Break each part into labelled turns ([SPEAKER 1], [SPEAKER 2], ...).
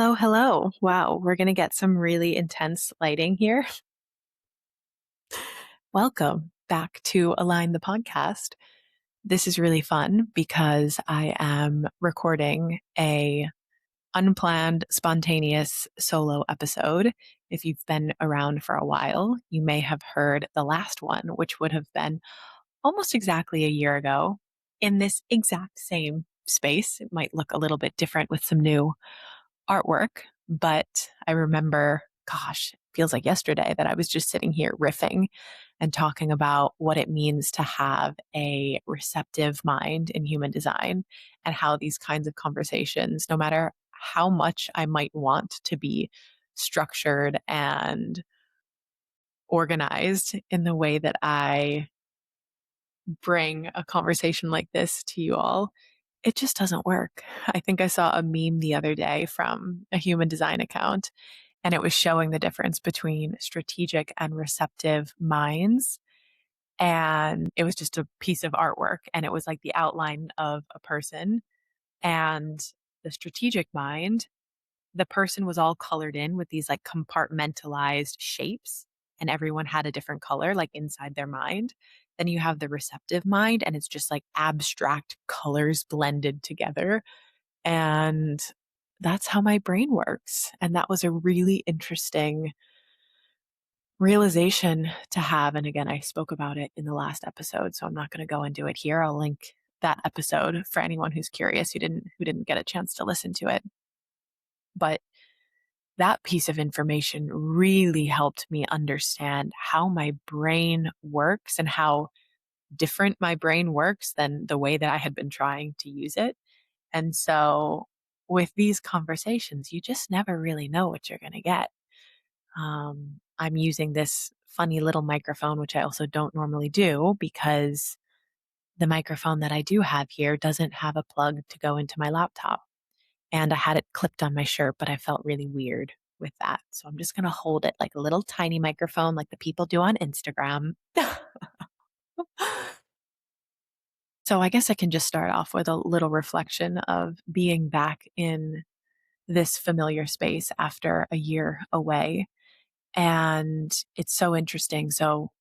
[SPEAKER 1] Hello, hello. Wow, we're going to get some really intense lighting here. Welcome back to Align the podcast. This is really fun because I am recording a unplanned, spontaneous solo episode. If you've been around for a while, you may have heard the last one, which would have been almost exactly a year ago in this exact same space. It might look a little bit different with some new artwork, but I remember, gosh, it feels like yesterday that I was just sitting here riffing and talking about what it means to have a receptive mind in human design and how these kinds of conversations, no matter how much I might want to be structured and organized in the way that I bring a conversation like this to you all, it just doesn't work. I think I saw a meme the other day from a human design account, and it was showing the difference between strategic and receptive minds. And it was just a piece of artwork, and it was like the outline of a person. And the strategic mind, the person was all colored in with these like compartmentalized shapes, and everyone had a different color like inside their mind. Then you have the receptive mind, and it's just like abstract colors blended together. And that's how my brain works. And that was a really interesting realization to have. And again, I spoke about it in the last episode, so I'm not going to go into it here. I'll link that episode for anyone who's curious who didn't get a chance to listen to it. But that piece of information really helped me understand how my brain works and how different my brain works than the way that I had been trying to use it. And so with these conversations, you just never really know what you're going to get. I'm using this funny little microphone, which I also don't normally do because the microphone that I do have here doesn't have a plug to go into my laptop. And I had it clipped on my shirt, but I felt really weird with that. So I'm just going to hold it like a little tiny microphone like the people do on Instagram. So I guess I can just start off with a little reflection of being back in this familiar space after a year away. And it's so interesting. So,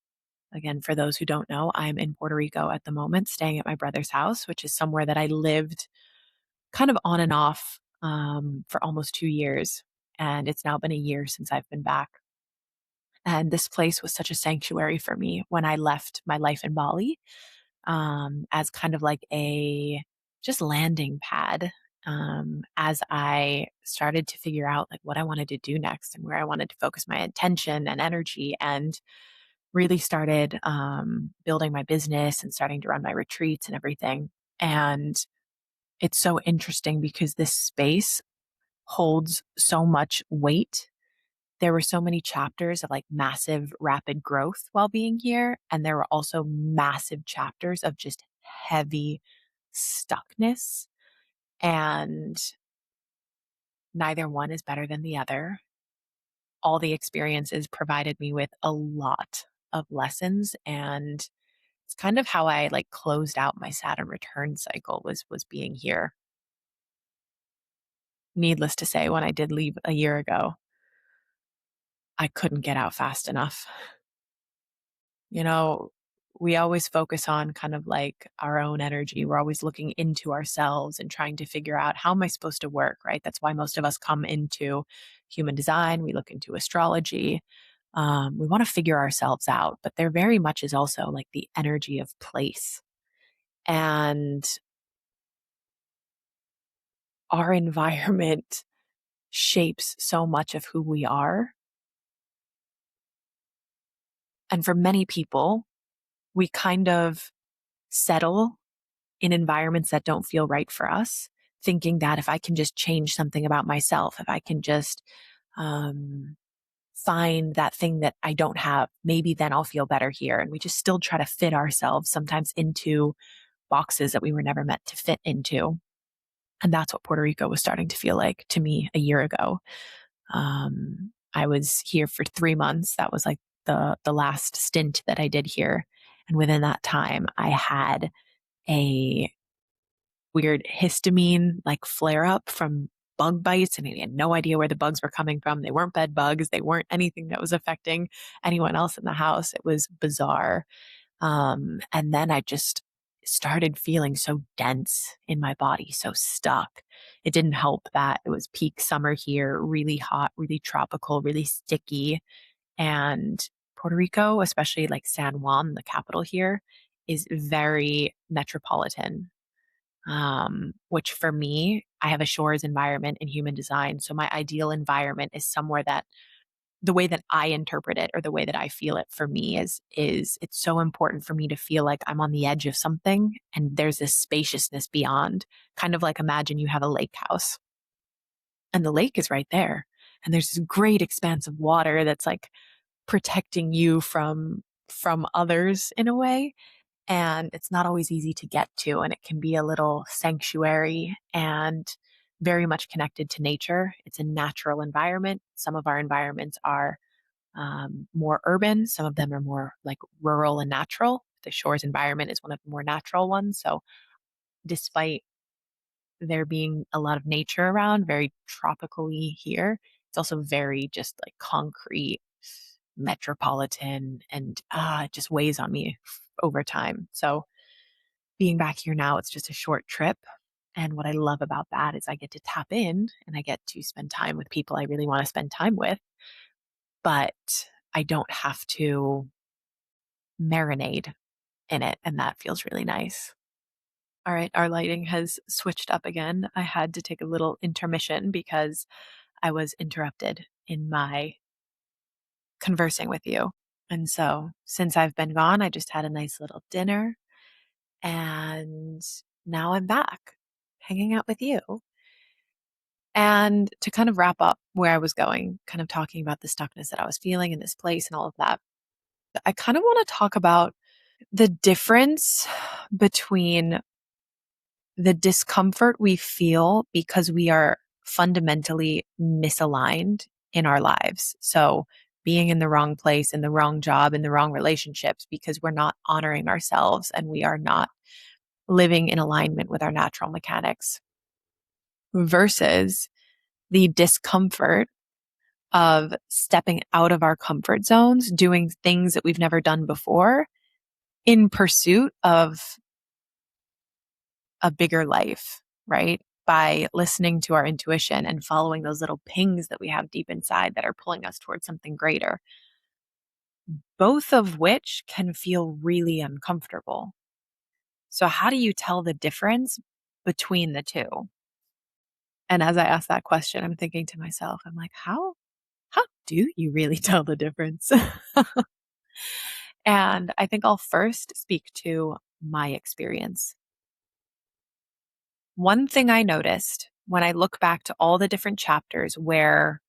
[SPEAKER 1] again, for those who don't know, I'm in Puerto Rico at the moment, staying at my brother's house, which is somewhere that I lived kind of on and off for almost 2 years. And it's now been a year since I've been back. And this place was such a sanctuary for me when I left my life in Bali, as kind of like a just landing pad, as I started to figure out like what I wanted to do next and where I wanted to focus my attention and energy, and really started building my business and starting to run my retreats and everything. And it's so interesting because this space holds so much weight. There were so many chapters of like massive rapid growth while being here. And there were also massive chapters of just heavy stuckness. And neither one is better than the other. All the experiences provided me with a lot of lessons. And it's kind of how I like closed out my Saturn return cycle was being here. Needless to say, when I did leave a year ago, I couldn't get out fast enough. You know, we always focus on kind of like our own energy. We're always looking into ourselves and trying to figure out how am I supposed to work, right? That's why most of us come into human design. We look into astrology. We want to figure ourselves out, but there very much is also like the energy of place. And our environment shapes so much of who we are. And for many people, we kind of settle in environments that don't feel right for us, thinking that if I can just change something about myself, if I can just find that thing that I don't have, maybe then I'll feel better here. And we just still try to fit ourselves sometimes into boxes that we were never meant to fit into. And that's what Puerto Rico was starting to feel like to me a year ago. I was here for 3 months. That was like the last stint that I did here. And within that time, I had a weird histamine like flare up from bug bites and he had no idea where the bugs were coming from. They weren't bed bugs. They weren't anything that was affecting anyone else in the house. It was bizarre. And then I just started feeling so dense in my body, so stuck. It didn't help that it was peak summer here, really hot, really tropical, really sticky. And Puerto Rico, especially like San Juan, the capital here, is very metropolitan. Which for me, I have a shores environment in human design. So my ideal environment is somewhere that the way that I interpret it or the way that I feel it for me is it's so important for me to feel like I'm on the edge of something and there's this spaciousness beyond. Kind of like imagine you have a lake house and the lake is right there. And there's this great expanse of water that's like protecting you from others in a way. And it's not always easy to get to. And it can be a little sanctuary and very much connected to nature. It's a natural environment. Some of our environments are more urban. Some of them are more like rural and natural. The shores environment is one of the more natural ones. So, despite there being a lot of nature around, very tropically here, it's also very just like concrete, metropolitan, and it just weighs on me over time. So, being back here now, it's just a short trip. And what I love about that is I get to tap in and I get to spend time with people I really want to spend time with, but I don't have to marinade in it, and that feels really nice. All right, our lighting has switched up again. I had to take a little intermission because I was interrupted in my conversing with you. And so, since I've been gone, I just had a nice little dinner and now I'm back hanging out with you. And to kind of wrap up where I was going, kind of talking about the stuckness that I was feeling in this place and all of that, I kind of want to talk about the difference between the discomfort we feel because we are fundamentally misaligned in our lives. So, being in the wrong place, in the wrong job, in the wrong relationships because we're not honoring ourselves and we are not living in alignment with our natural mechanics, versus the discomfort of stepping out of our comfort zones, doing things that we've never done before in pursuit of a bigger life, right? By listening to our intuition and following those little pings that we have deep inside that are pulling us towards something greater, both of which can feel really uncomfortable. So, how do you tell the difference between the two? And as I ask that question, I'm thinking to myself, I'm like, how do you really tell the difference? And I think I'll first speak to my experience. One thing I noticed when I look back to all the different chapters where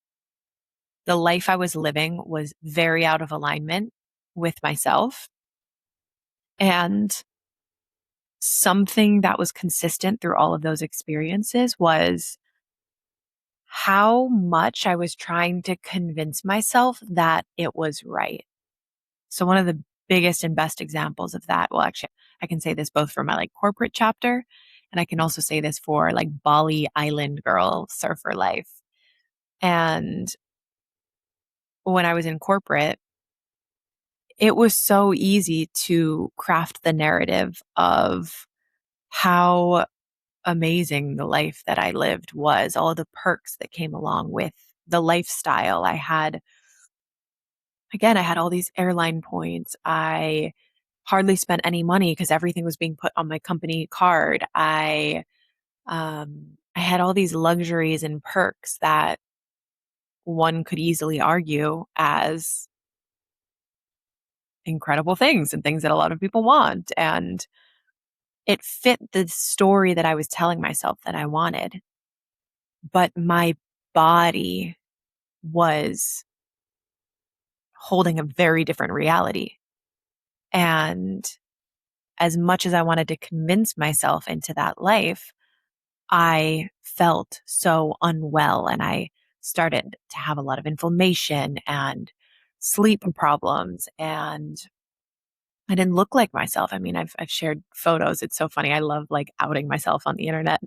[SPEAKER 1] the life I was living was very out of alignment with myself, and something that was consistent through all of those experiences was how much I was trying to convince myself that it was right. So one of the biggest and best examples of that, well, actually, I can say this both for my like corporate chapter, and I can also say this for like Bali island girl surfer life. And when I was in corporate, it was so easy to craft the narrative of how amazing the life that I lived was, all the perks that came along with the lifestyle. I had all these airline points. I hardly spent any money because everything was being put on my company card. I had all these luxuries and perks that one could easily argue as incredible things and things that a lot of people want. And it fit the story that I was telling myself that I wanted. But my body was holding a very different reality. And as much as I wanted to convince myself into that life, I felt so unwell and I started to have a lot of inflammation and sleep problems, and I didn't look like myself. I mean, I've shared photos. It's so funny. I love like outing myself on the internet.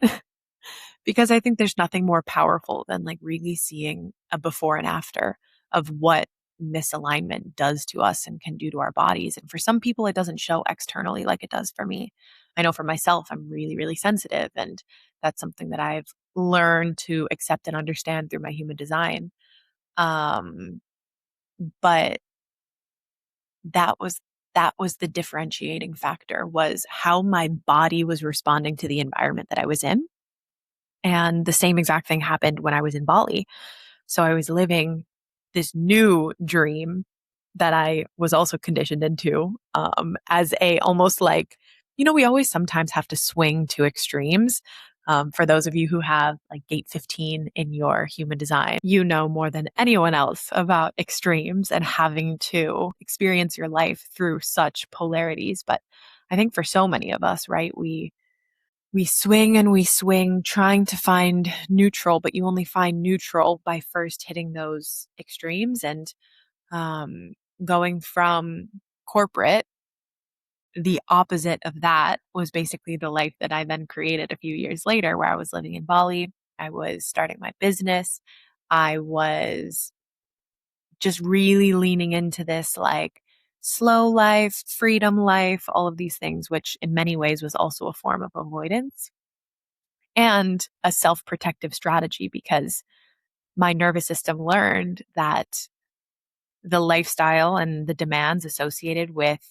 [SPEAKER 1] because I think there's nothing more powerful than like really seeing a before and after of what misalignment does to us and can do to our bodies. And for some people, it doesn't show externally like it does for me. I know for myself, I'm really, really sensitive. And that's something that I've learned to accept and understand through my human design. Um, but that was the differentiating factor, was how my body was responding to the environment that I was in. And the same exact thing happened when I was in Bali. So I was living this new dream that I was also conditioned into, as a almost like, we always sometimes have to swing to extremes. For those of you who have like gate 15 in your human design, you know more than anyone else about extremes and having to experience your life through such polarities. But I think for so many of us, right, we swing and we swing trying to find neutral, but you only find neutral by first hitting those extremes. And um, going from corporate, the opposite of that was basically the life that I then created a few years later, where I was living in Bali. I was starting my business. I was just really leaning into this like slow life, freedom life, all of these things, which in many ways was also a form of avoidance and a self protective strategy, because my nervous system learned that the lifestyle and the demands associated with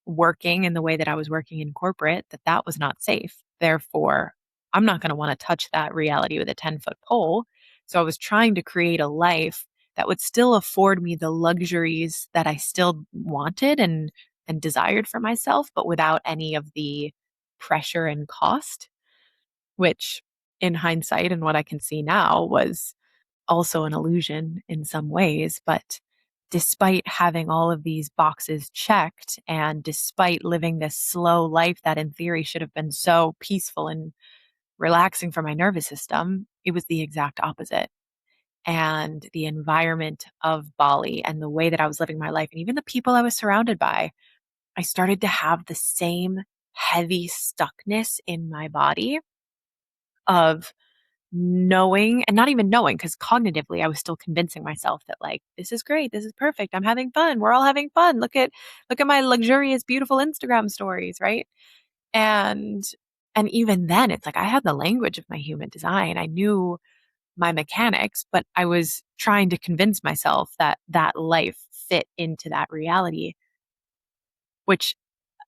[SPEAKER 1] working in the way that I was working in corporate, that was not safe. Therefore, I'm not going to want to touch that reality with a 10-foot pole. So I was trying to create a life that would still afford me the luxuries that I still wanted and desired for myself, but without any of the pressure and cost, which in hindsight and what I can see now was also an illusion in some ways. But despite having all of these boxes checked, and despite living this slow life that in theory should have been so peaceful and relaxing for my nervous system, it was the exact opposite. And the environment of Bali and the way that I was living my life, and even the people I was surrounded by, I started to have the same heavy stuckness in my body of knowing, and not even knowing, because cognitively I was still convincing myself that like, this is great, this is perfect, I'm having fun, we're all having fun, look at my luxurious beautiful Instagram stories, right? And and even then it's like I had the language of my human design, I knew my mechanics, but I was trying to convince myself that that life fit into that reality, which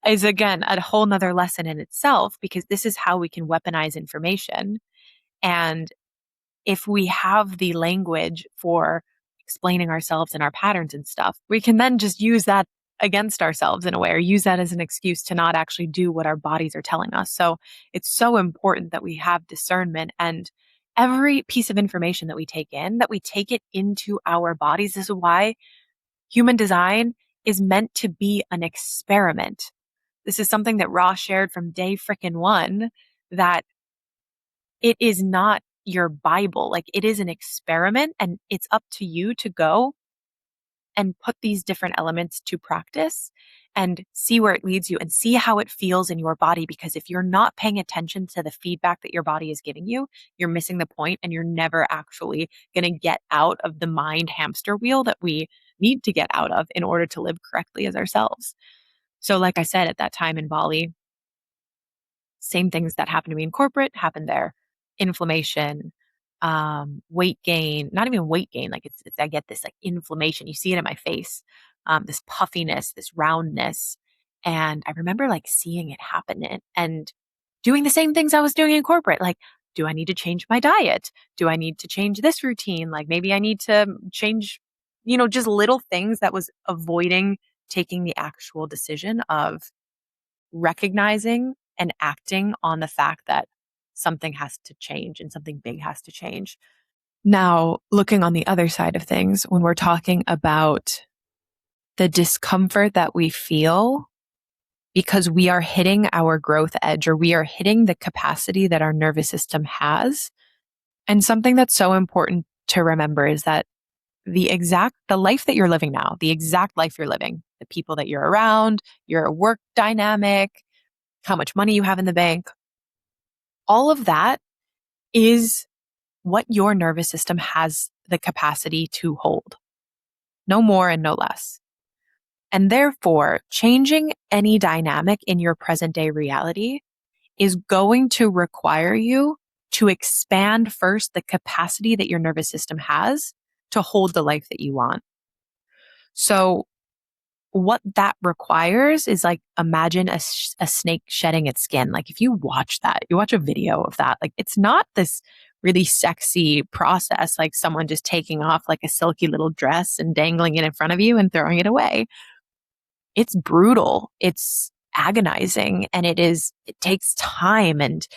[SPEAKER 1] is again a whole nother lesson in itself, because this is how we can weaponize information. And if we have the language for explaining ourselves and our patterns and stuff, we can then just use that against ourselves in a way, or use that as an excuse to not actually do what our bodies are telling us. So it's so important that we have discernment, and every piece of information that we take in, that we take it into our bodies. This is why human design is meant to be an experiment. This is something that Ross shared from day frickin' one, that it is not your Bible. Like, it is an experiment, and it's up to you to go and put these different elements to practice and see where it leads you and see how it feels in your body. Because if you're not paying attention to the feedback that your body is giving you, you're missing the point, and you're never actually going to get out of the mind hamster wheel that we need to get out of in order to live correctly as ourselves. So, like I said, at that time in Bali, same things that happened to me in corporate happened there. Inflammation, weight gain, not even weight gain. Like I get this like inflammation. You see it in my face, this puffiness, this roundness. And I remember like seeing it happen and doing the same things I was doing in corporate. Like, do I need to change my diet? Do I need to change this routine? Like maybe I need to change, just little things that was avoiding taking the actual decision of recognizing and acting on the fact that something has to change and something big has to change. Now, looking on the other side of things, when we're talking about the discomfort that we feel because we are hitting our growth edge, or we are hitting the capacity that our nervous system has. And something that's so important to remember is that the life that you're living now, the exact life you're living, the people that you're around, your work dynamic, how much money you have in the bank, all of that is what your nervous system has the capacity to hold. No more and no less. And therefore, changing any dynamic in your present day reality is going to require you to expand first the capacity that your nervous system has to hold the life that you want. So what that requires is like, imagine a snake shedding its skin. Like if you watch that, you watch a video of that, like it's not this really sexy process, like someone just taking off like a silky little dress and dangling it in front of you and throwing it away. It's brutal. It's agonizing, and it takes time, and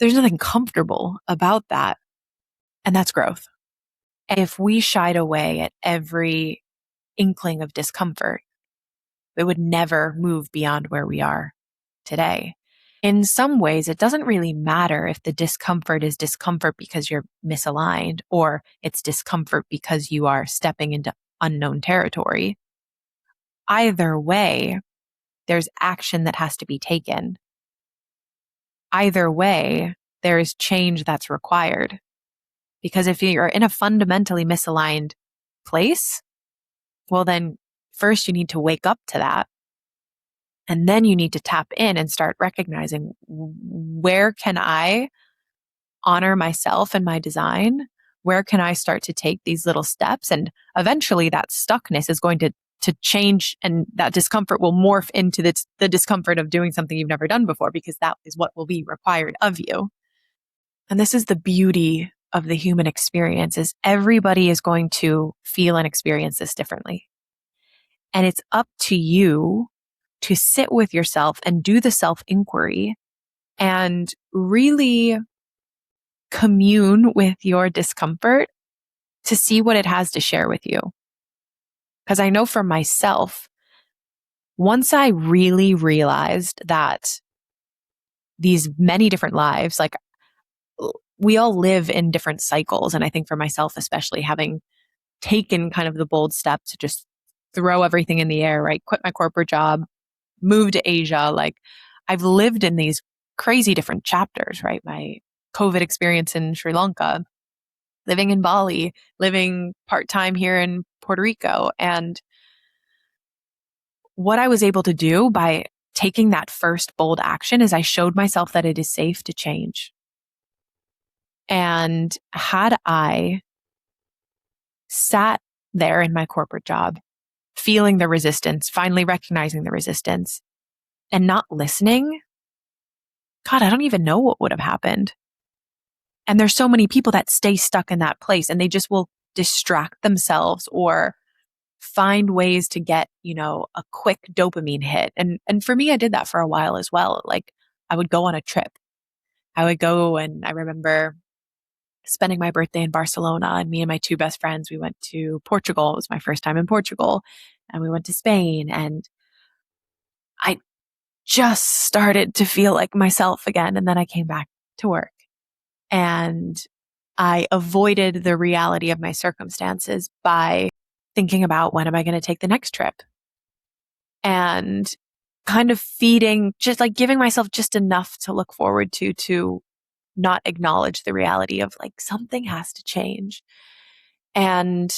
[SPEAKER 1] there's nothing comfortable about that. And that's growth. And if we shied away at every inkling of discomfort, it would never move beyond where we are today. In some ways, it doesn't really matter if the discomfort is discomfort because you're misaligned or it's discomfort because you are stepping into unknown territory. Either way, there's action that has to be taken. Either way, there is change that's required. Because if you're in a fundamentally misaligned place, well, then first you need to wake up to that. And then you need to tap in and start recognizing, where can I honor myself and my design? Where can I start to take these little steps? And eventually that stuckness is going to change, and that discomfort will morph into the discomfort of doing something you've never done before, because that is what will be required of you. And this is the beauty of the human experience, is everybody is going to feel and experience this differently. And it's up to you to sit with yourself and do the self-inquiry and really commune with your discomfort to see what it has to share with you. Because I know for myself, once I really realized that these many different lives, like we all live in different cycles. And I think for myself, especially having taken kind of the bold step to just throw everything in the air, right? Quit my corporate job, move to Asia. Like I've lived in these crazy different chapters, right? My COVID experience in Sri Lanka, living in Bali, living part-time here in Puerto Rico. And what I was able to do by taking that first bold action is I showed myself that it is safe to change. And had I sat there in my corporate job, feeling the resistance, finally recognizing the resistance, and not listening, God, I don't even know what would have happened. And there's so many people that stay stuck in that place, and they just will distract themselves or find ways to get, a quick dopamine hit. And for me, I did that for a while as well. Like I would go on a trip. I would go, and I remember spending my birthday in Barcelona, and me and my two best friends, we went to Portugal. It was my first time in Portugal, and we went to Spain, and I just started to feel like myself again. And then I came back to work, and I avoided the reality of my circumstances by thinking about, when am I going to take the next trip? And kind of feeding, just like giving myself just enough to look forward to not acknowledge the reality of like, something has to change. And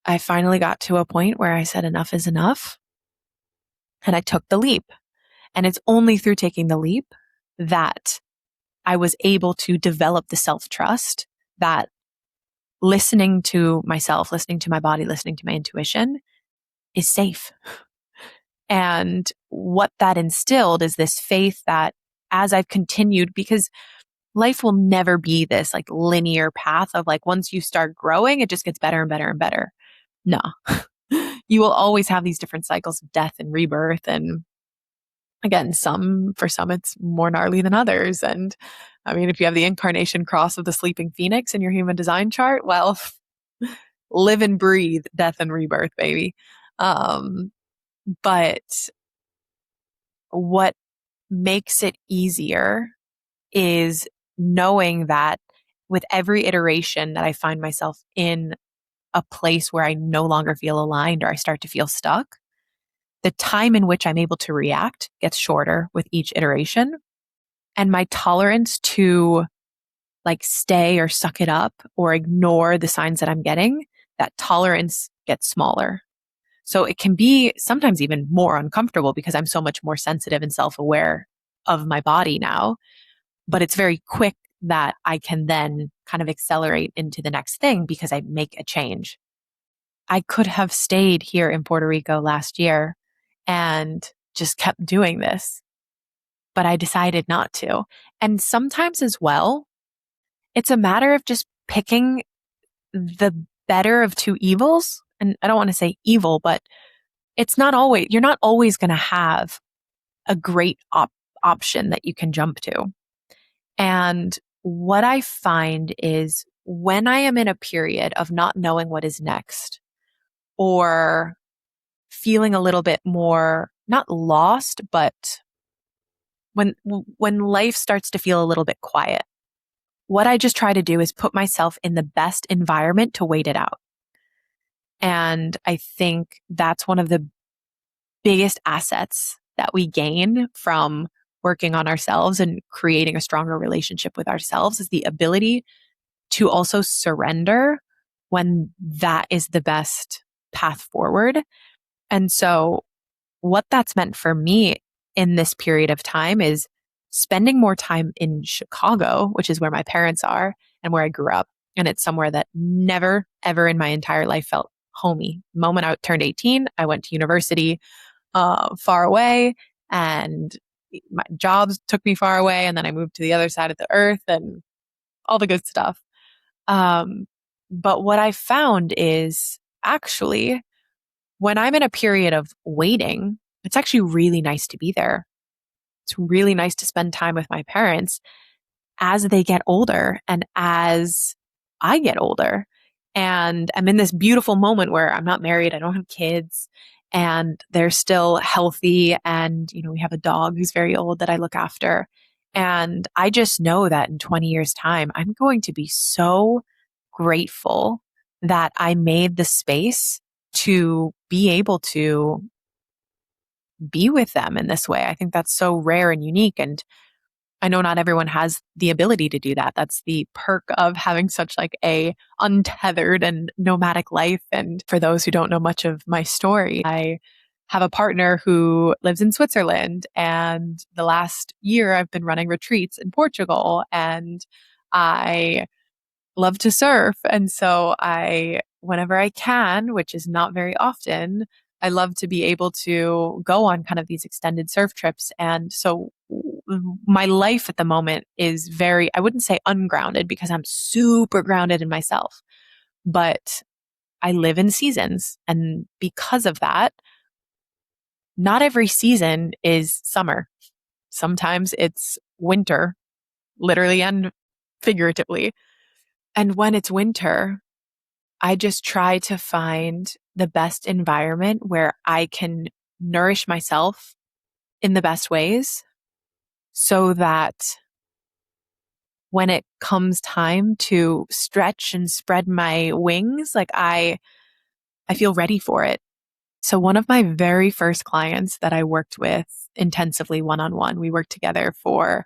[SPEAKER 1] I finally got to a point where I said, enough is enough. And I took the leap. And it's only through taking the leap that I was able to develop the self-trust that listening to myself, listening to my body, listening to my intuition is safe. And what that instilled is this faith that as I've continued, because life will never be this like linear path of like, once you start growing, it just gets better and better and better. No, you will always have these different cycles of death and rebirth. And again, for some, it's more gnarly than others. And I mean, if you have the incarnation cross of the sleeping phoenix in your human design chart, well, live and breathe death and rebirth, baby. But what makes it easier is knowing that with every iteration that I find myself in a place where I no longer feel aligned or I start to feel stuck, the time in which I'm able to react gets shorter with each iteration. And my tolerance to like stay or suck it up or ignore the signs that I'm getting, that tolerance gets smaller. So it can be sometimes even more uncomfortable because I'm so much more sensitive and self-aware of my body now. But it's very quick that I can then kind of accelerate into the next thing because I make a change. I could have stayed here in Puerto Rico last year and just kept doing this, but I decided not to. And sometimes as well, it's a matter of just picking the better of two evils. And I don't want to say evil, but you're not always going to have a great option that you can jump to. And what I find is when I am in a period of not knowing what is next or feeling a little bit more, not lost, but when life starts to feel a little bit quiet, what I just try to do is put myself in the best environment to wait it out. And I think that's one of the biggest assets that we gain from working on ourselves and creating a stronger relationship with ourselves is the ability to also surrender when that is the best path forward. And so what that's meant for me in this period of time is spending more time in Chicago, which is where my parents are and where I grew up. And it's somewhere that never, ever in my entire life felt homey. The moment I turned 18, I went to university far away, and my jobs took me far away. And then I moved to the other side of the earth and all the good stuff. But what I found is actually when I'm in a period of waiting, it's actually really nice to be there. It's really nice to spend time with my parents as they get older and as I get older. And I'm in this beautiful moment where I'm not married, I don't have kids, and they're still healthy. And, we have a dog who's very old that I look after. And I just know that in 20 years' time, I'm going to be so grateful that I made the space to be able to be with them in this way. I think that's so rare and unique. And I know not everyone has the ability to do that. That's the perk of having such like a untethered and nomadic life. And for those who don't know much of my story, I have a partner who lives in Switzerland. And the last year I've been running retreats in Portugal, and I love to surf. And so whenever I can, which is not very often, I love to be able to go on kind of these extended surf trips. And so my life at the moment is very, I wouldn't say ungrounded because I'm super grounded in myself, but I live in seasons. And because of that, not every season is summer. Sometimes it's winter, literally and figuratively. And when it's winter, I just try to find the best environment where I can nourish myself in the best ways so that when it comes time to stretch and spread my wings, like I feel ready for it. So one of my very first clients that I worked with intensively one-on-one, we worked together for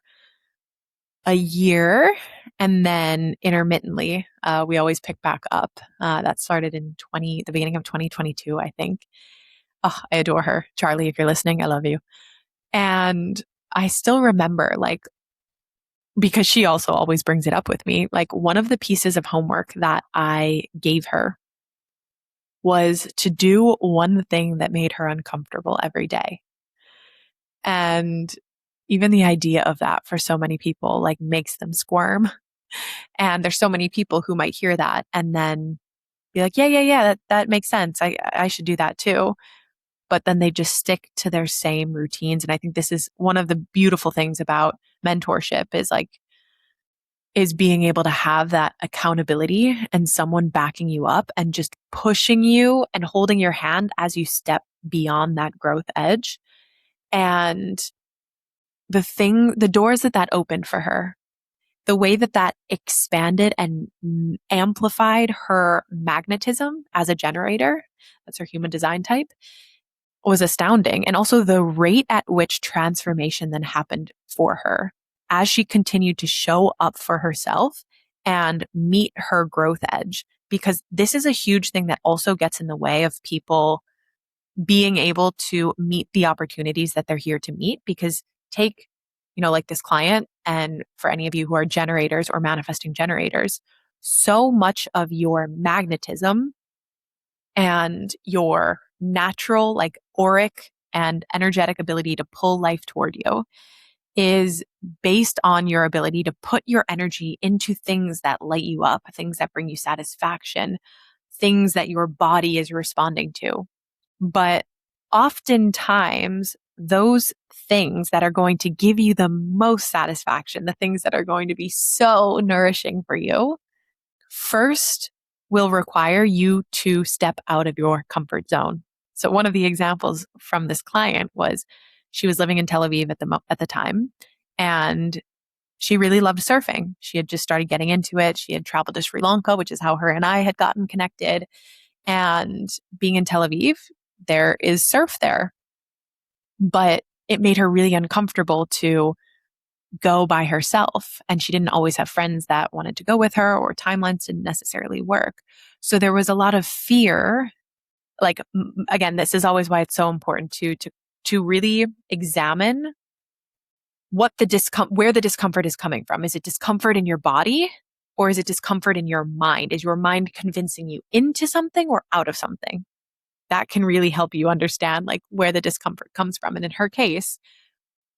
[SPEAKER 1] a year, and then intermittently, we always pick back up. That started in the beginning of 2022, I think. Oh, I adore her. Charlie, if you're listening, I love you. And I still remember, like, because she also always brings it up with me, like one of the pieces of homework that I gave her was to do one thing that made her uncomfortable every day. And even the idea of that for so many people like makes them squirm. And there's so many people who might hear that and then be like, yeah, that makes sense. I should do that too. But then they just stick to their same routines. And I think this is one of the beautiful things about mentorship is being able to have that accountability and someone backing you up and just pushing you and holding your hand as you step beyond that growth edge. And the doors that opened for her, the way that expanded and amplified her magnetism as a generator, that's her human design type, was astounding. And also the rate at which transformation then happened for her as she continued to show up for herself and meet her growth edge. Because this is a huge thing that also gets in the way of people being able to meet the opportunities that they're here to meet. Because take, like this client, and for any of you who are generators or manifesting generators, so much of your magnetism and your natural, like auric and energetic ability to pull life toward you is based on your ability to put your energy into things that light you up, things that bring you satisfaction, things that your body is responding to. But oftentimes, those things that are going to give you the most satisfaction, the things that are going to be so nourishing for you, first will require you to step out of your comfort zone. So one of the examples from this client was she was living in Tel Aviv at the time, and she really loved surfing. She had just started getting into it. She had traveled to Sri Lanka, which is how her and I had gotten connected. And being in Tel Aviv, there is surf there. But it made her really uncomfortable to go by herself. And she didn't always have friends that wanted to go with her, or timelines didn't necessarily work. So there was a lot of fear. Like, again, this is always why it's so important to really examine where the discomfort is coming from. Is it discomfort in your body, or is it discomfort in your mind? Is your mind convincing you into something or out of something? That can really help you understand like where the discomfort comes from. And in her case,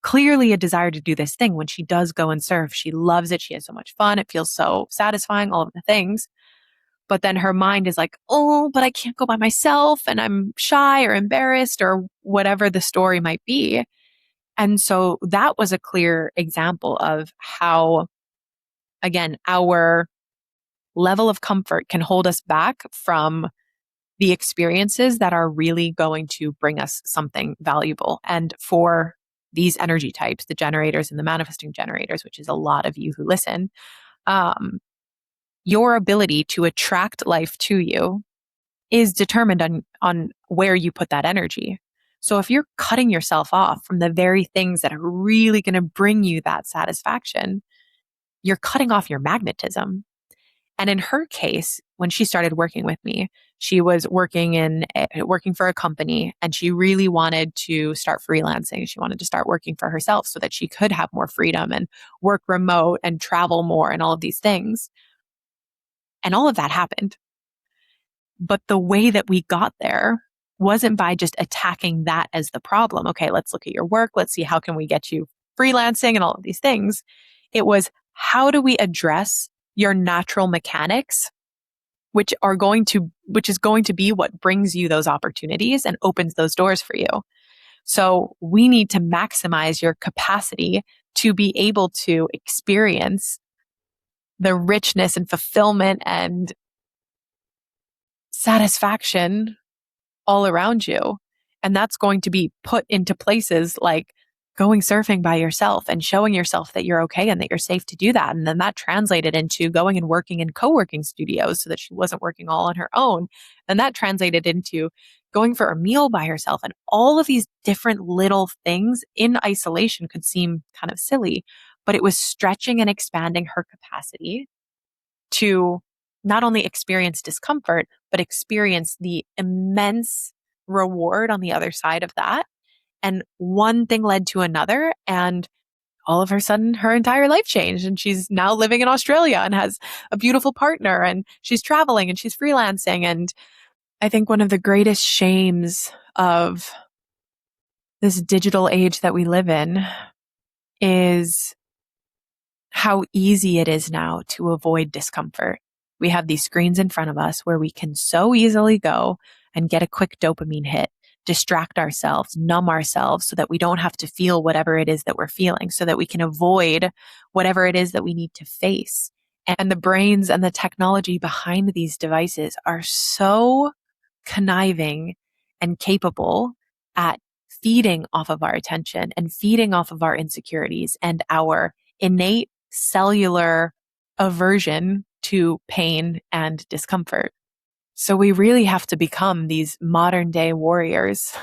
[SPEAKER 1] clearly a desire to do this thing. When she does go and surf, she loves it. She has so much fun. It feels so satisfying, all of the things. But then her mind is like, oh, but I can't go by myself, and I'm shy or embarrassed, or whatever the story might be. And so that was a clear example of how, again, our level of comfort can hold us back from the experiences that are really going to bring us something valuable. And for these energy types, the generators and the manifesting generators, which is a lot of you who listen, your ability to attract life to you is determined on where you put that energy. So if you're cutting yourself off from the very things that are really going to bring you that satisfaction, you're cutting off your magnetism. And in her case, when she started working with me, she was working for a company, and she really wanted to start freelancing. She wanted to start working for herself so that she could have more freedom and work remote and travel more and all of these things. And all of that happened. But the way that we got there wasn't by just attacking that as the problem. Okay, let's look at your work. Let's see how can we get you freelancing and all of these things. It was, how do we address your natural mechanics, which is going to be what brings you those opportunities and opens those doors for you. So we need to maximize your capacity to be able to experience the richness and fulfillment and satisfaction all around you. And that's going to be put into places like going surfing by yourself and showing yourself that you're okay and that you're safe to do that. And then that translated into going and working in co-working studios so that she wasn't working all on her own. And that translated into going for a meal by herself. And all of these different little things in isolation could seem kind of silly, but it was stretching and expanding her capacity to not only experience discomfort, but experience the immense reward on the other side of that. And one thing led to another, and all of a sudden her entire life changed, and she's now living in Australia and has a beautiful partner, and she's traveling and she's freelancing. And I think one of the greatest shames of this digital age that we live in is how easy it is now to avoid discomfort. We have these screens in front of us where we can so easily go and get a quick dopamine hit, distract ourselves, numb ourselves so that we don't have to feel whatever it is that we're feeling, so that we can avoid whatever it is that we need to face. And the brains and the technology behind these devices are so conniving and capable at feeding off of our attention and feeding off of our insecurities and our innate cellular aversion to pain and discomfort. So we really have to become these modern day warriors,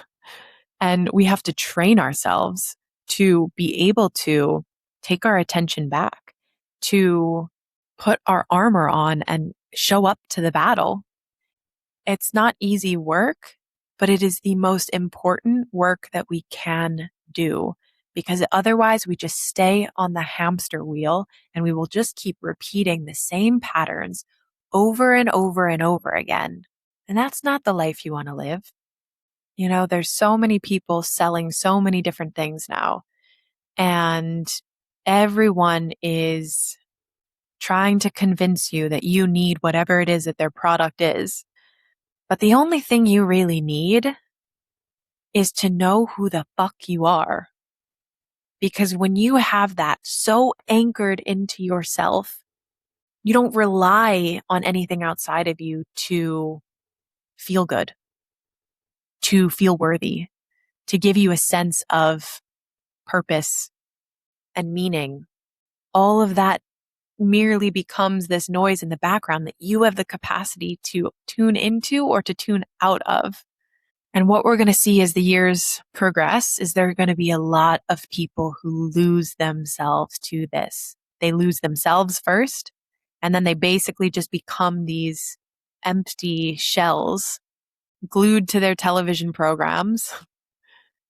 [SPEAKER 1] and we have to train ourselves to be able to take our attention back, to put our armor on and show up to the battle. It's not easy work, but it is the most important work that we can do, because otherwise we just stay on the hamster wheel and we will just keep repeating the same patterns over and over and over again. And that's not the life you want to live. There's so many people selling so many different things now, and everyone is trying to convince you that you need whatever it is that their product is. But the only thing you really need is to know who the fuck you are. Because when you have that so anchored into yourself, you don't rely on anything outside of you to feel good, to feel worthy, to give you a sense of purpose and meaning. All of that merely becomes this noise in the background that you have the capacity to tune into or to tune out of. And what we're going to see as the years progress is there are going to be a lot of people who lose themselves to this. They lose themselves first, and then they basically just become these empty shells glued to their television programs,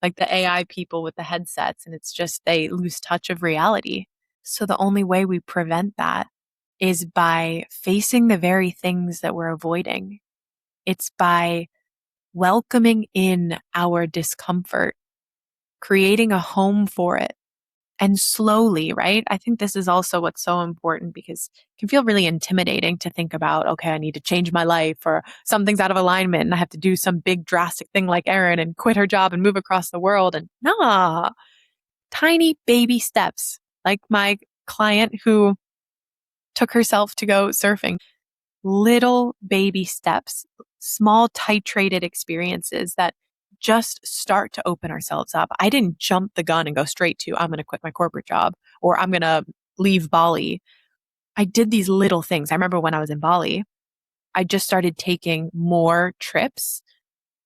[SPEAKER 1] like the AI people with the headsets. And it's just, they lose touch of reality. So the only way we prevent that is by facing the very things that we're avoiding. It's by welcoming in our discomfort, creating a home for it, and slowly, right? I think this is also what's so important, because it can feel really intimidating to think about, okay, I need to change my life, or something's out of alignment and I have to do some big drastic thing like Erin and quit her job and move across the world. And nah, tiny baby steps. Like my client who took herself to go surfing. Little baby steps, small titrated experiences that just start to open ourselves up. I didn't jump the gun and go straight to, I'm going to quit my corporate job or I'm going to leave Bali. I did these little things. I remember when I was in Bali, I just started taking more trips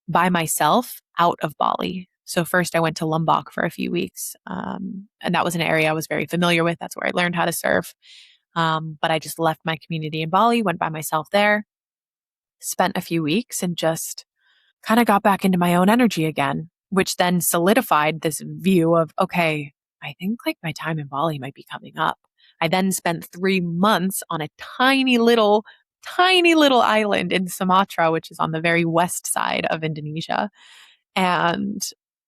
[SPEAKER 1] by myself out of Bali. So first I went to Lombok for a few weeks. And that was an area I was very familiar with. That's where I learned how to surf. But I just left my community in Bali, went by myself there, spent a few weeks, and just kind of got back into my own energy again, which then solidified this view of, okay, I think like my time in Bali might be coming up. I then spent 3 months on a tiny little island in Sumatra, which is on the very west side of Indonesia. And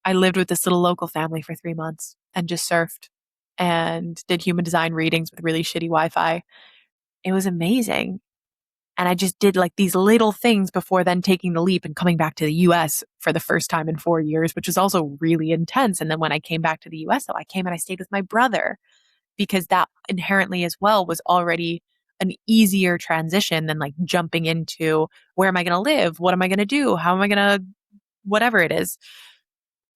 [SPEAKER 1] I lived with this little local family for 3 months and just surfed and did human design readings with really shitty Wi-Fi. It was amazing. And I just did like these little things before then taking the leap and coming back to the US for the first time in 4 years, which was also really intense. And then when I came back to the US, though, I came and I stayed with my brother, because that inherently as well was already an easier transition than like jumping into, where am I going to live? What am I going to do? How am I going to, whatever it is.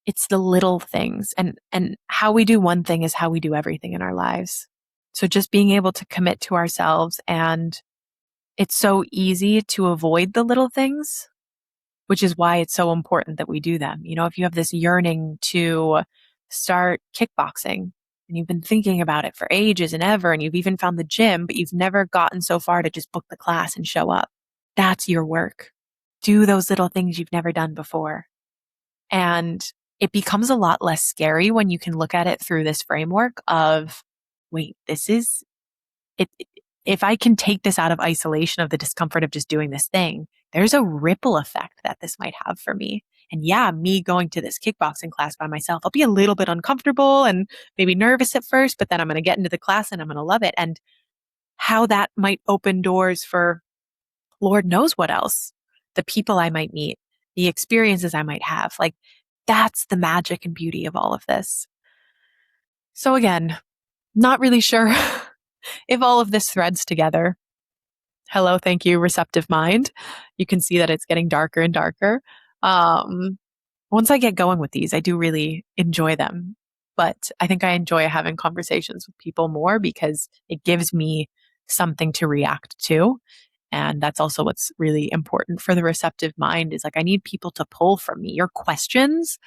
[SPEAKER 1] It's the little things, and how we do one thing is how we do everything in our lives. So just being able to commit to ourselves, and it's so easy to avoid the little things, which is why it's so important that we do them. If you have this yearning to start kickboxing and you've been thinking about it for ages and ever, and you've even found the gym, but you've never gotten so far to just book the class and show up, that's your work. Do those little things you've never done before. And it becomes a lot less scary when you can look at it through this framework of, wait, this is it. If I can take this out of isolation of the discomfort of just doing this thing, there's a ripple effect that this might have for me. And yeah, me going to this kickboxing class by myself, I'll be a little bit uncomfortable and maybe nervous at first, but then I'm going to get into the class and I'm going to love it. And how that might open doors for Lord knows what else, the people I might meet, the experiences I might have. Like, that's the magic and beauty of all of this. So again, not really sure if all of this threads together. Hello, thank you, receptive mind. You can see that it's getting darker and darker. Once I get going with these, I do really enjoy them. But I think I enjoy having conversations with people more because it gives me something to react to. And that's also what's really important for the receptive mind, is like, I need people to pull from me. Your questions,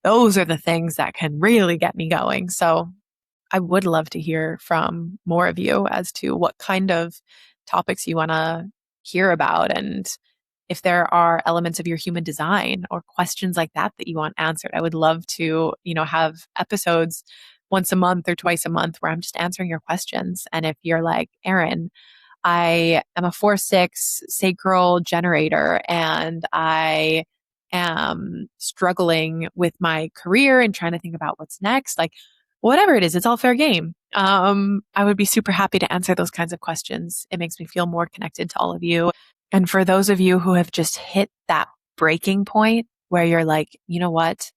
[SPEAKER 1] those are the things that can really get me going. So I would love to hear from more of you as to what kind of topics you want to hear about, and if there are elements of your human design or questions like that that you want answered. I would love to, have episodes once a month or twice a month where I'm just answering your questions. And if you're like, Erin, I am a 4/6 sacral generator and I am struggling with my career and trying to think about what's next, like whatever it is, it's all fair game. I would be super happy to answer those kinds of questions. It makes me feel more connected to all of you. And for those of you who have just hit that breaking point where you're like, you know what?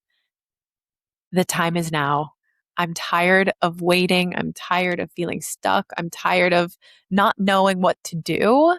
[SPEAKER 1] The time is now. I'm tired of waiting. I'm tired of feeling stuck. I'm tired of not knowing what to do.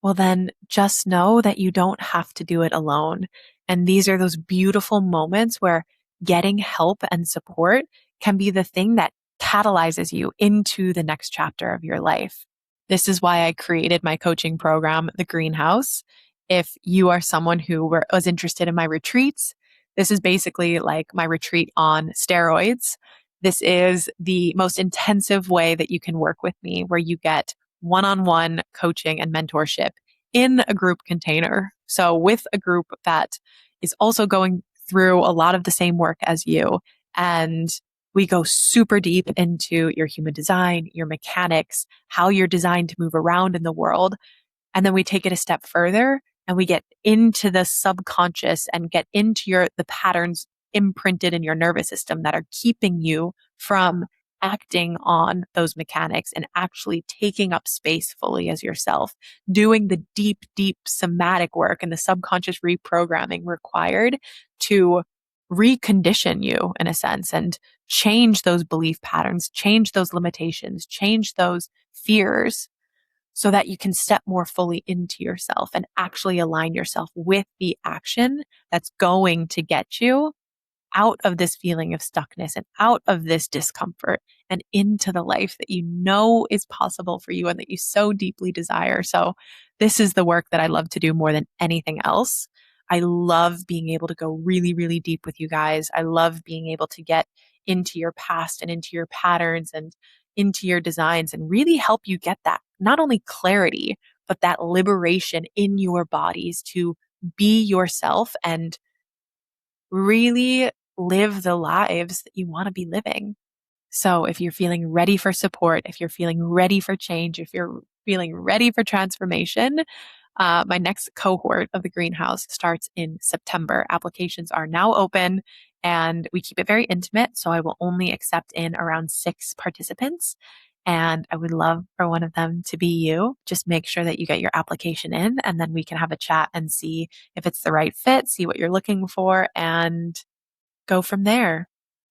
[SPEAKER 1] Well, then just know that you don't have to do it alone. And these are those beautiful moments where getting help and support can be the thing that catalyzes you into the next chapter of your life. This is why I created my coaching program, The Greenhouse. If you are someone who was interested in my retreats, this is basically like my retreat on steroids. This is the most intensive way that you can work with me, where you get one-on-one coaching and mentorship in a group container. So with a group that is also going through a lot of the same work as you. And we go super deep into your human design, your mechanics, how you're designed to move around in the world. And then we take it a step further and we get into the subconscious and get into the patterns imprinted in your nervous system that are keeping you from acting on those mechanics and actually taking up space fully as yourself, doing the deep, deep somatic work and the subconscious reprogramming required to recondition you in a sense and change those belief patterns, change those limitations, change those fears so that you can step more fully into yourself and actually align yourself with the action that's going to get you out of this feeling of stuckness and out of this discomfort and into the life that you know is possible for you and that you so deeply desire. So this is the work that I love to do more than anything else. I love being able to go really, really deep with you guys. I love being able to get into your past and into your patterns and into your designs and really help you get that, not only clarity, but that liberation in your bodies to be yourself and really live the lives that you want to be living. So if you're feeling ready for support, if you're feeling ready for change, if you're feeling ready for transformation, my next cohort of the greenhouse starts in September. Applications are now open and we keep it very intimate. So I will only accept in around 6 participants. And I would love for one of them to be you. Just make sure that you get your application in and then we can have a chat and see if it's the right fit, see what you're looking for, and go from there.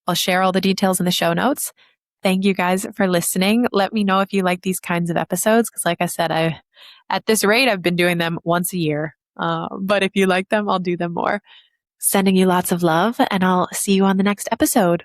[SPEAKER 1] I'll share all the details in the show notes. Thank you guys for listening. Let me know if you like these kinds of episodes. Because like I said, at this rate, I've been doing them once a year. But if you like them, I'll do them more. Sending you lots of love and I'll see you on the next episode.